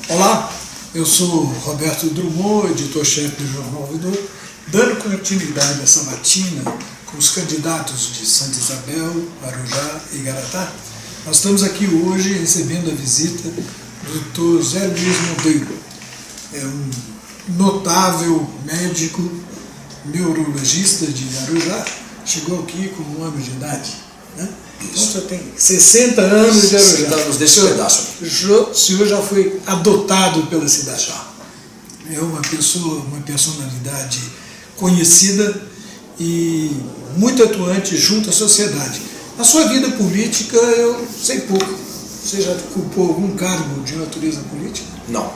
Olá, eu sou Roberto Drummond, editor-chefe do Jornal Ouvidor, dando continuidade essa matina com os candidatos de Santa Isabel, Arujá e Igaratá. Nós estamos aqui hoje recebendo a visita do Dr. Zé Luiz Monteiro. É um notável médico neurologista de Arujá, chegou aqui com 1 ano de idade, né? Então você tem 60 anos de Arujá. 60 anos desse pedaço aqui. O senhor já foi adotado pela cidade. É uma personalidade conhecida e muito atuante junto à sociedade. Na sua vida política, eu sei pouco. Você já ocupou algum cargo de natureza política? Não,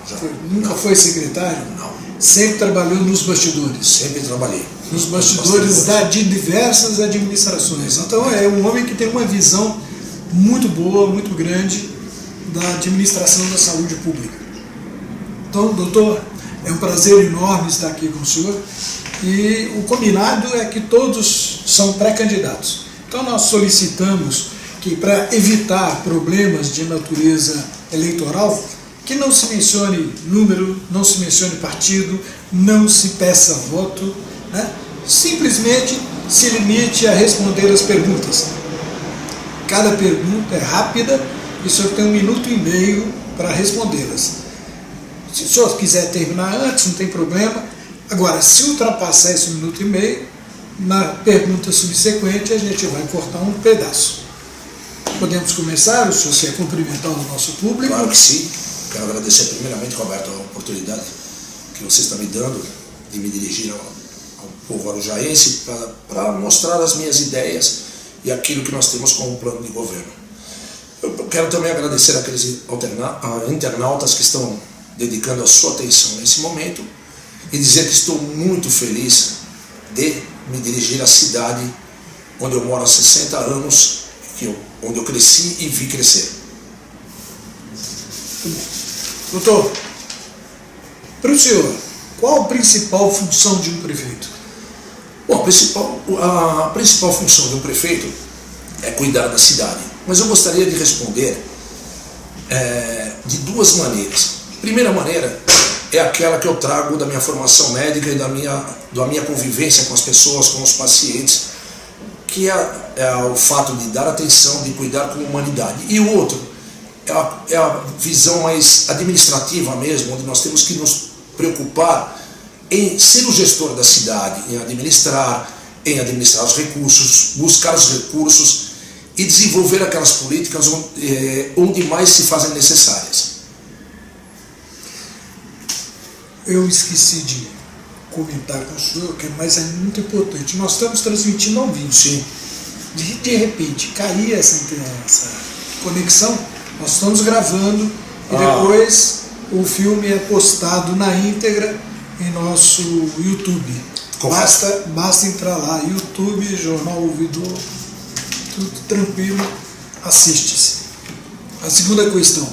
Nunca foi secretário? Não. Sempre trabalhou nos bastidores? Sempre trabalhei. Nos bastidores de diversas administrações. Então é um homem que tem uma visão muito boa, muito grande da administração da saúde pública. Então, doutor, é um prazer enorme estar aqui com o senhor e o combinado é que todos são pré-candidatos. Então nós solicitamos que, para evitar problemas de natureza eleitoral, que não se mencione número, não se mencione partido, não se peça voto, né? Simplesmente se limite a responder as perguntas. Cada pergunta é rápida e o senhor tem 1 minuto e meio para respondê-las. Se o senhor quiser terminar antes, não tem problema. Agora, se ultrapassar esse 1 minuto e meio, na pergunta subsequente a gente vai cortar um pedaço. Podemos começar? O senhor quer cumprimentar o nosso público? Claro que sim. Quero agradecer primeiramente, Roberto, a oportunidade que você está me dando de me dirigir ao povo arujaense para mostrar as minhas ideias e aquilo que nós temos como plano de governo. Eu quero também agradecer àqueles internautas que estão dedicando a sua atenção nesse momento e dizer que estou muito feliz de me dirigir à cidade onde eu moro há 60 anos, onde eu cresci e vi crescer. Doutor, para o senhor, qual a principal função de um prefeito? Bom, a principal função de um prefeito é cuidar da cidade, mas eu gostaria de responder de 2 maneiras. A primeira maneira é aquela que eu trago da minha formação médica e da minha convivência com as pessoas, com os pacientes, que é o fato de dar atenção, de cuidar com a humanidade. E o outro é a visão mais administrativa mesmo, onde nós temos que nos preocupar em ser o gestor da cidade, em administrar os recursos, buscar os recursos e desenvolver aquelas políticas onde mais se fazem necessárias. Eu esqueci de comentar com o senhor, mas é muito importante. Nós estamos transmitindo ao vivo. Sim. De repente, cair essa conexão, nós estamos gravando e depois o filme é postado na íntegra em nosso YouTube. Basta entrar lá, YouTube, Jornal Ouvidor, tudo tranquilo, assiste-se. A segunda questão,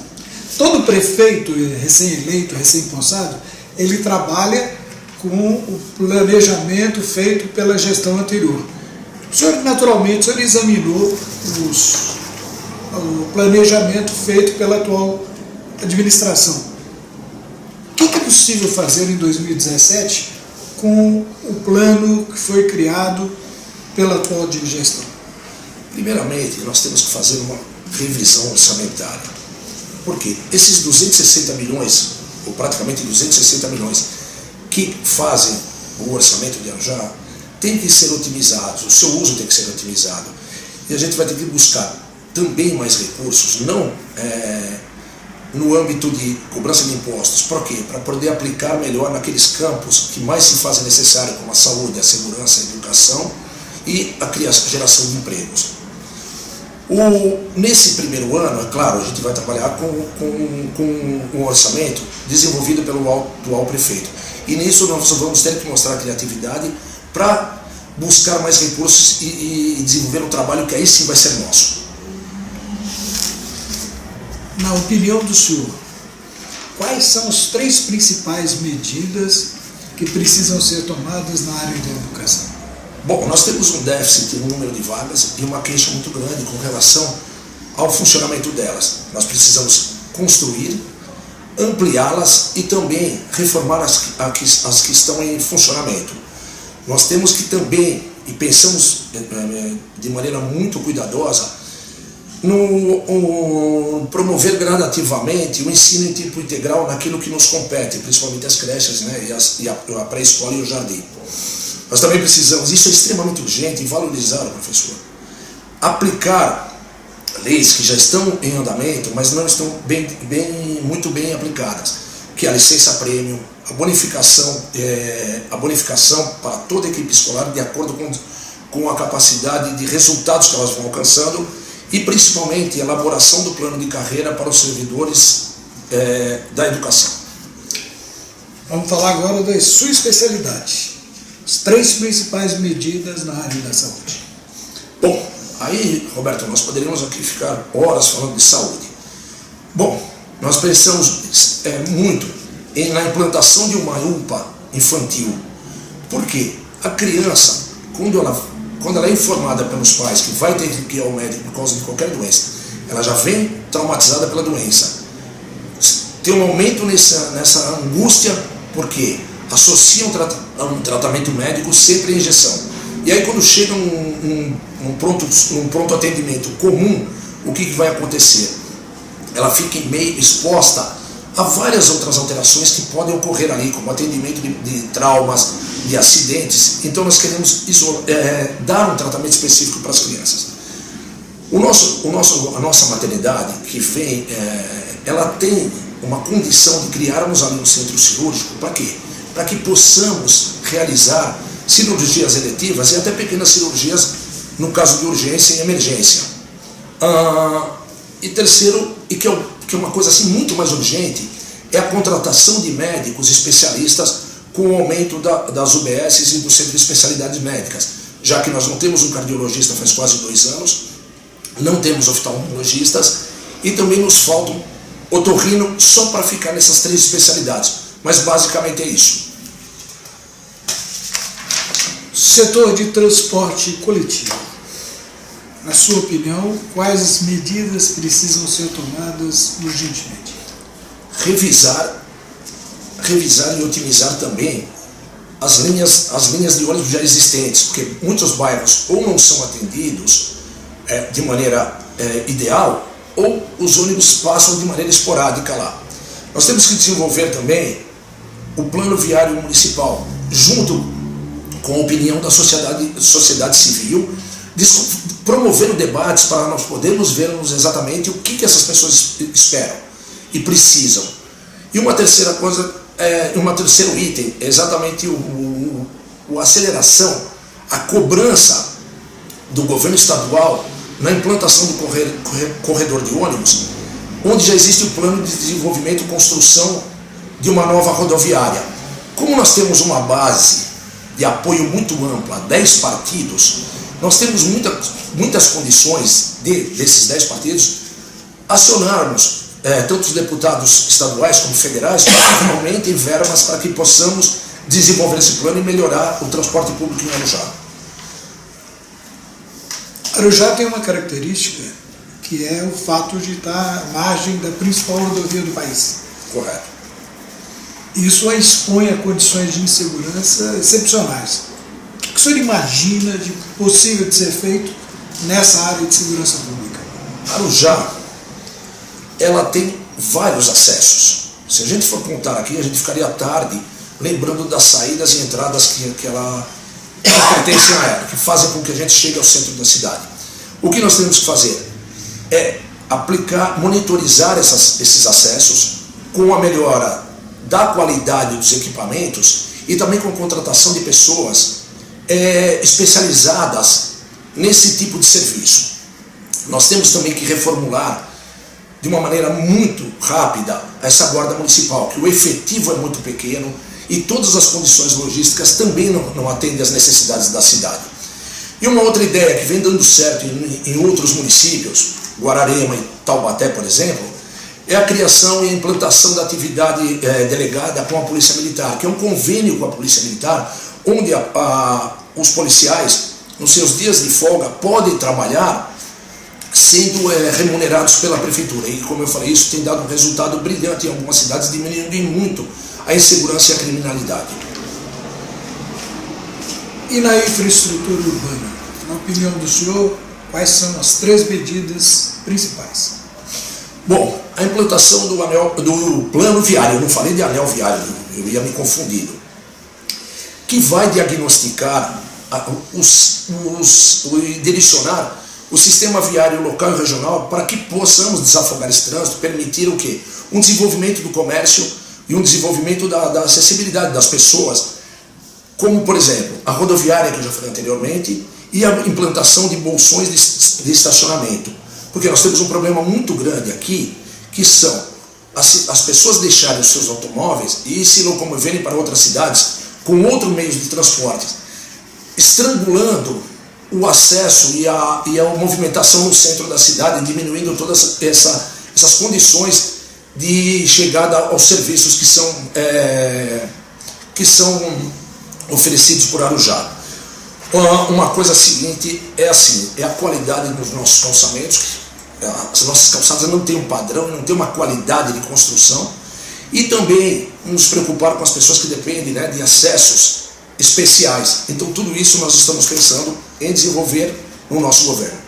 todo prefeito recém-eleito, recém-possado, ele trabalha com o planejamento feito pela gestão anterior. O senhor, naturalmente, examinou o planejamento feito pela atual administração. O que é possível fazer em 2017 com o plano que foi criado pela atual gestão? Primeiramente, nós temos que fazer uma revisão orçamentária. Por quê? Esses 260 milhões, ou praticamente 260 milhões, que fazem o orçamento de Arujá, tem que ser otimizados, o seu uso tem que ser otimizado. E a gente vai ter que buscar também mais recursos, não no âmbito de cobrança de impostos. Por quê? Para poder aplicar melhor naqueles campos que mais se fazem necessário, como a saúde, a segurança, a educação e a geração de empregos. Nesse primeiro ano, é claro, a gente vai trabalhar com um orçamento desenvolvido pelo atual prefeito. E nisso nós vamos ter que mostrar criatividade para buscar mais recursos e desenvolver um trabalho que aí sim vai ser nosso. Na opinião do senhor, quais são as 3 principais medidas que precisam ser tomadas na área da educação? Bom, nós temos um déficit no número de vagas e uma queixa muito grande com relação ao funcionamento delas. Nós precisamos construir ampliá-las e também reformar as que estão em funcionamento. Nós temos que também, e pensamos de maneira muito cuidadosa, no promover gradativamente o ensino em tempo integral naquilo que nos compete, principalmente as creches, né, e a pré-escola e o jardim. Nós também precisamos, isso é extremamente urgente, valorizar o professor. Aplicar leis que já estão em andamento, mas não estão muito bem aplicadas, que é a licença-prêmio, a bonificação para toda a equipe escolar de acordo com a capacidade de resultados que elas vão alcançando e principalmente a elaboração do plano de carreira para os servidores da educação. Vamos falar agora da sua especialidade. As 3 principais medidas na área da saúde. Bom, aí, Roberto, nós poderíamos aqui ficar horas falando de saúde. Bom, nós pensamos muito na implantação de uma UPA infantil. Por quê? A criança, quando ela é informada pelos pais que vai ter que ir ao médico por causa de qualquer doença, ela já vem traumatizada pela doença. Tem um aumento nessa angústia, porque associa um tratamento médico sempre à injeção. E aí quando chega um pronto atendimento comum, o que vai acontecer? Ela fica meio exposta a várias outras alterações que podem ocorrer ali, como atendimento de traumas, de acidentes. Então nós queremos dar um tratamento específico para as crianças. A nossa maternidade, que vem, ela tem uma condição de criarmos ali um centro cirúrgico. Para quê? Para que possamos realizar cirurgias eletivas e até pequenas cirurgias no caso de urgência e emergência. E terceiro, e que é uma coisa assim muito mais urgente, é a contratação de médicos especialistas com o aumento das UBSs e do Centro de Especialidades Médicas, já que nós não temos um cardiologista faz quase 2 anos, não temos oftalmologistas e também nos falta otorrino só para ficar nessas 3 especialidades, mas basicamente é isso. Setor de transporte coletivo. Na sua opinião, quais as medidas precisam ser tomadas urgentemente? Revisar e otimizar também as linhas de ônibus já existentes, porque muitos bairros ou não são atendidos de maneira ideal, ou os ônibus passam de maneira esporádica lá. Nós temos que desenvolver também o plano viário municipal, junto com a opinião da sociedade civil, promovendo debates para nós podermos vermos exatamente o que essas pessoas esperam e precisam. E uma terceira coisa, um terceiro item, é exatamente a aceleração, a cobrança do governo estadual na implantação do corredor de ônibus, onde já existe o plano de desenvolvimento e construção de uma nova rodoviária. Como nós temos uma base de apoio muito ampla, 10 partidos, nós temos muitas condições desses 10 partidos acionarmos tanto os deputados estaduais como federais para que aumentem verbas para que possamos desenvolver esse plano e melhorar o transporte público em Arujá. Arujá tem uma característica que é o fato de estar à margem da principal rodovia do país. Correto. Isso a expõe a condições de insegurança excepcionais. O que o senhor imagina de possível de ser feito nessa área de segurança pública? Arujá, ela tem vários acessos. Se a gente for contar aqui, a gente ficaria tarde lembrando das saídas e entradas que ela pertencem a ela, que fazem com que a gente chegue ao centro da cidade. O que nós temos que fazer é monitorizar esses acessos com a melhora da qualidade dos equipamentos e também com a contratação de pessoas especializadas nesse tipo de serviço. Nós temos também que reformular de uma maneira muito rápida essa guarda municipal, que o efetivo é muito pequeno e todas as condições logísticas também não atendem às necessidades da cidade. E uma outra ideia que vem dando certo em outros municípios, Guararema e Taubaté, por exemplo, é a criação e a implantação da atividade delegada com a Polícia Militar, que é um convênio com a Polícia Militar, onde os policiais, nos seus dias de folga, podem trabalhar sendo remunerados pela prefeitura. E como eu falei, isso tem dado um resultado brilhante em algumas cidades, diminuindo em muito a insegurança e a criminalidade. E na infraestrutura urbana, na opinião do senhor, quais são as 3 medidas principais? Bom, a implantação do plano viário, eu não falei de anel viário, eu ia me confundindo, que vai diagnosticar e direcionar o sistema viário local e regional para que possamos desafogar esse trânsito, permitir o quê? Um desenvolvimento do comércio e um desenvolvimento da acessibilidade das pessoas, como, por exemplo, a rodoviária que eu já falei anteriormente e a implantação de bolsões de estacionamento. Porque nós temos um problema muito grande aqui, que são as pessoas deixarem os seus automóveis e se locomoverem para outras cidades com outros meios de transporte, estrangulando o acesso e a movimentação no centro da cidade, diminuindo todas essas condições de chegada aos serviços que são oferecidos por Arujá. Uma coisa seguinte é a qualidade dos nossos calçamentos. As nossas calçadas não têm um padrão, não têm uma qualidade de construção, e também nos preocupar com as pessoas que dependem, né, de acessos especiais. Então tudo isso nós estamos pensando em desenvolver no nosso governo.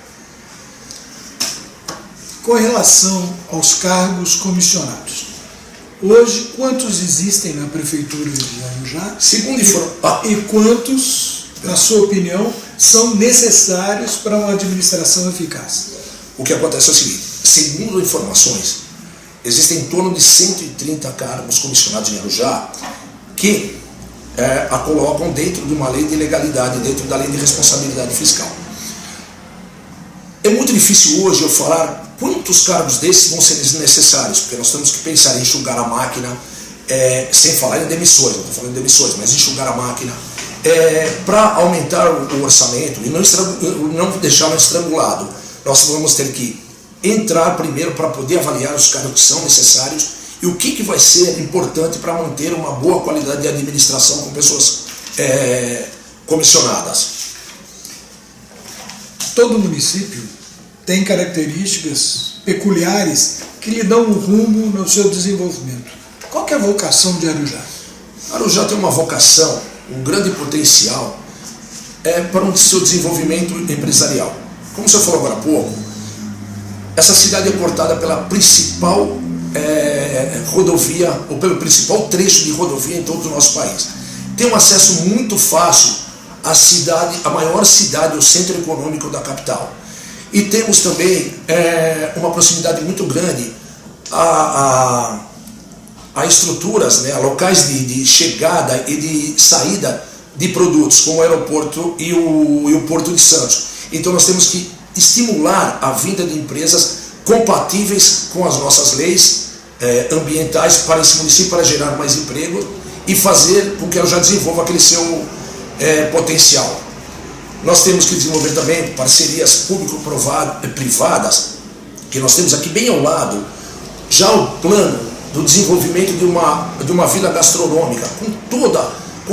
Com relação aos cargos comissionados, hoje quantos existem na prefeitura de Arujá? E quantos, na sua opinião, são necessários para uma administração eficaz? O que acontece é o seguinte, segundo informações, existem em torno de 130 cargos comissionados em Arujá que a colocam dentro de uma lei de legalidade, dentro da lei de responsabilidade fiscal. É muito difícil hoje eu falar quantos cargos desses vão ser necessários, porque nós temos que pensar em enxugar a máquina, sem falar em demissões, não estou falando em demissões, mas enxugar a máquina, para aumentar o orçamento e não deixá-lo estrangulado. Nós vamos ter que entrar primeiro para poder avaliar os cargos que são necessários e o que vai ser importante para manter uma boa qualidade de administração com pessoas comissionadas. Todo município tem características peculiares que lhe dão um rumo no seu desenvolvimento. Qual que é a vocação de Arujá? Arujá tem uma vocação, um grande potencial para o seu desenvolvimento empresarial. Como você falou agora há pouco, essa cidade é cortada pela principal rodovia, ou pelo principal trecho de rodovia em todo o nosso país. Tem um acesso muito fácil à cidade, a maior cidade, o centro econômico da capital. E temos também uma proximidade muito grande a estruturas, né, a locais de chegada e de saída de produtos, como o aeroporto e o Porto de Santos. Então nós temos que estimular a vinda de empresas compatíveis com as nossas leis ambientais para esse município, para gerar mais emprego e fazer com que ela já desenvolva aquele seu potencial. Nós temos que desenvolver também parcerias público-privadas, que nós temos aqui bem ao lado, já o plano do desenvolvimento de uma vila gastronômica, com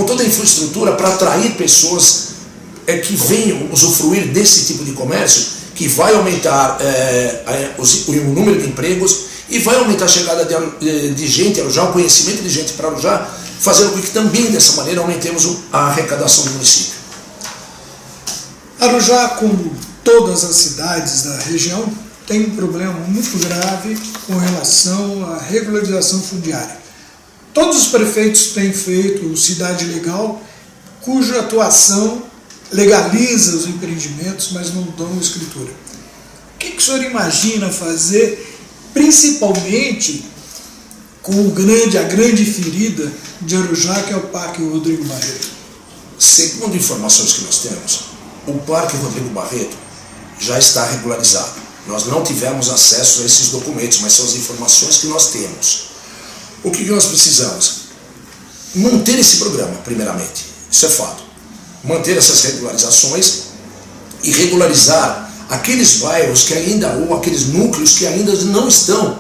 toda a infraestrutura para atrair pessoas que venham usufruir desse tipo de comércio, que vai aumentar o número de empregos e vai aumentar a chegada de gente, Arujá, o conhecimento de gente para Arujá, fazendo com que também dessa maneira aumentemos a arrecadação do município. Arujá, como todas as cidades da região, tem um problema muito grave com relação à regularização fundiária. Todos os prefeitos têm feito cidade legal, cuja atuação legaliza os empreendimentos, mas não dão escritura. O que o senhor imagina fazer, principalmente com a grande ferida de Arujá, que é o Parque Rodrigo Barreto? Segundo informações que nós temos, o Parque Rodrigo Barreto já está regularizado. Nós não tivemos acesso a esses documentos, mas são as informações que nós temos. O que nós precisamos? Manter esse programa, primeiramente. Isso é fato. Manter essas regularizações e regularizar aqueles bairros que ainda, ou aqueles núcleos que ainda não estão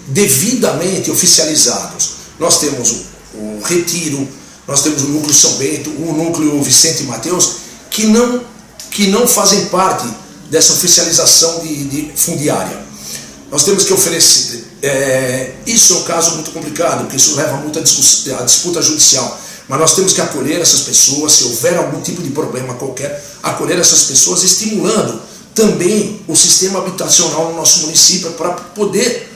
devidamente oficializados. Nós temos o Retiro, nós temos o núcleo São Bento, o núcleo Vicente Mateus, que não fazem parte dessa oficialização de fundiária. Nós temos que oferecer, isso é um caso muito complicado, porque isso leva muito à disputa judicial, mas nós temos que acolher essas pessoas, se houver algum tipo de problema qualquer, acolher essas pessoas, estimulando também o sistema habitacional no nosso município para poder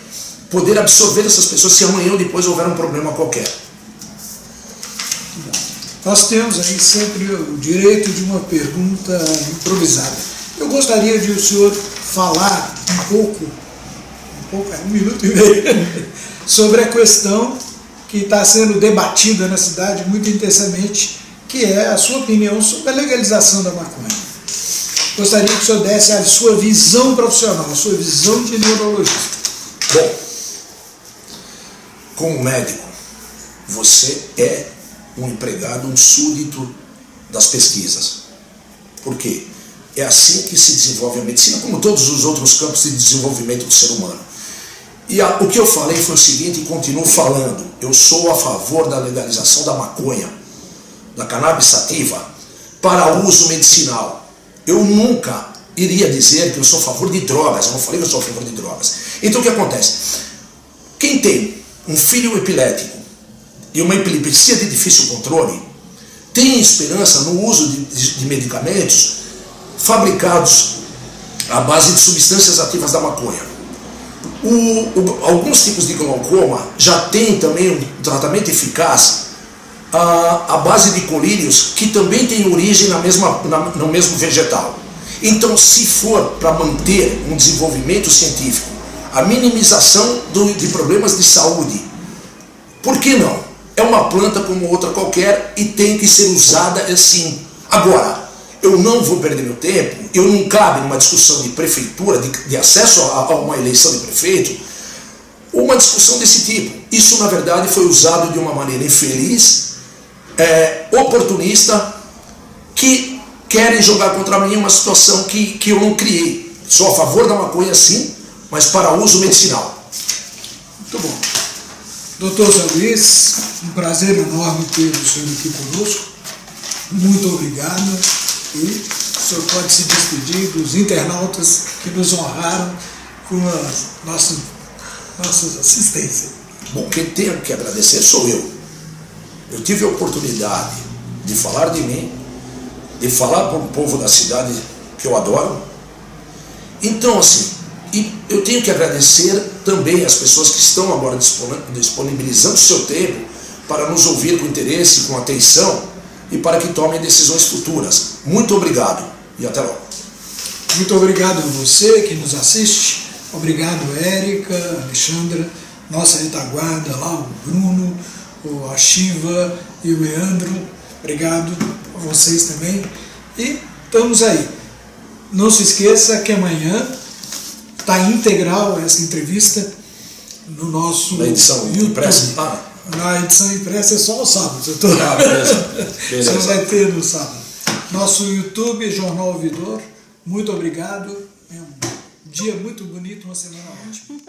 absorver essas pessoas se amanhã ou depois houver um problema qualquer. Nós temos aí sempre o direito de uma pergunta improvisada. Eu gostaria de o senhor falar um pouco, 1 minuto e meio, sobre a questão que está sendo debatida na cidade muito intensamente, que é a sua opinião sobre a legalização da maconha. Gostaria que o senhor desse a sua visão profissional, a sua visão de neurologista. Bom, como médico, você é um empregado, um súdito das pesquisas. Por quê? É assim que se desenvolve a medicina, como todos os outros campos de desenvolvimento do ser humano. E o que eu falei foi o seguinte, e continuo falando: eu sou a favor da legalização da maconha, da cannabis sativa, para uso medicinal. Eu nunca iria dizer que eu sou a favor de drogas, eu não falei que eu sou a favor de drogas. Então o que acontece? Quem tem um filho epilético e uma epilepsia de difícil controle, tem esperança no uso de medicamentos fabricados à base de substâncias ativas da maconha. Alguns tipos de glaucoma já tem também um tratamento eficaz à base de colírios, que também tem origem no mesmo vegetal. Então, se for para manter um desenvolvimento científico, a minimização de problemas de saúde, por que não? É uma planta como outra qualquer e tem que ser usada assim. Agora, eu não vou perder meu tempo, eu não cabe numa discussão de prefeitura, de acesso a uma eleição de prefeito, uma discussão desse tipo. Isso, na verdade, foi usado de uma maneira infeliz, oportunista, que querem jogar contra mim uma situação que eu não criei. Sou a favor da maconha, sim, mas para uso medicinal. Muito bom. Doutor Zé Luiz, um prazer enorme ter o senhor aqui conosco. Muito obrigado. E o senhor pode se despedir dos internautas que nos honraram com a nossa assistência. Bom, quem tem que agradecer sou eu. Eu tive a oportunidade de falar de mim, de falar para o povo da cidade que eu adoro. Então, assim, e eu tenho que agradecer também as pessoas que estão agora disponibilizando o seu tempo para nos ouvir com interesse, com atenção, e para que tomem decisões futuras. Muito obrigado e até logo. Muito obrigado a você que nos assiste. Obrigado, Érica, Alexandra, nossa retaguarda lá, o Bruno, a Shiva e o Leandro. Obrigado a vocês também. E estamos aí. Não se esqueça que amanhã está integral essa entrevista no nosso na edição impressa. Na edição impressa é só o sábado. Beleza. Você vai ter no sábado. Nosso YouTube, Jornal Ouvidor. Muito obrigado. É um dia muito bonito, uma semana ótima.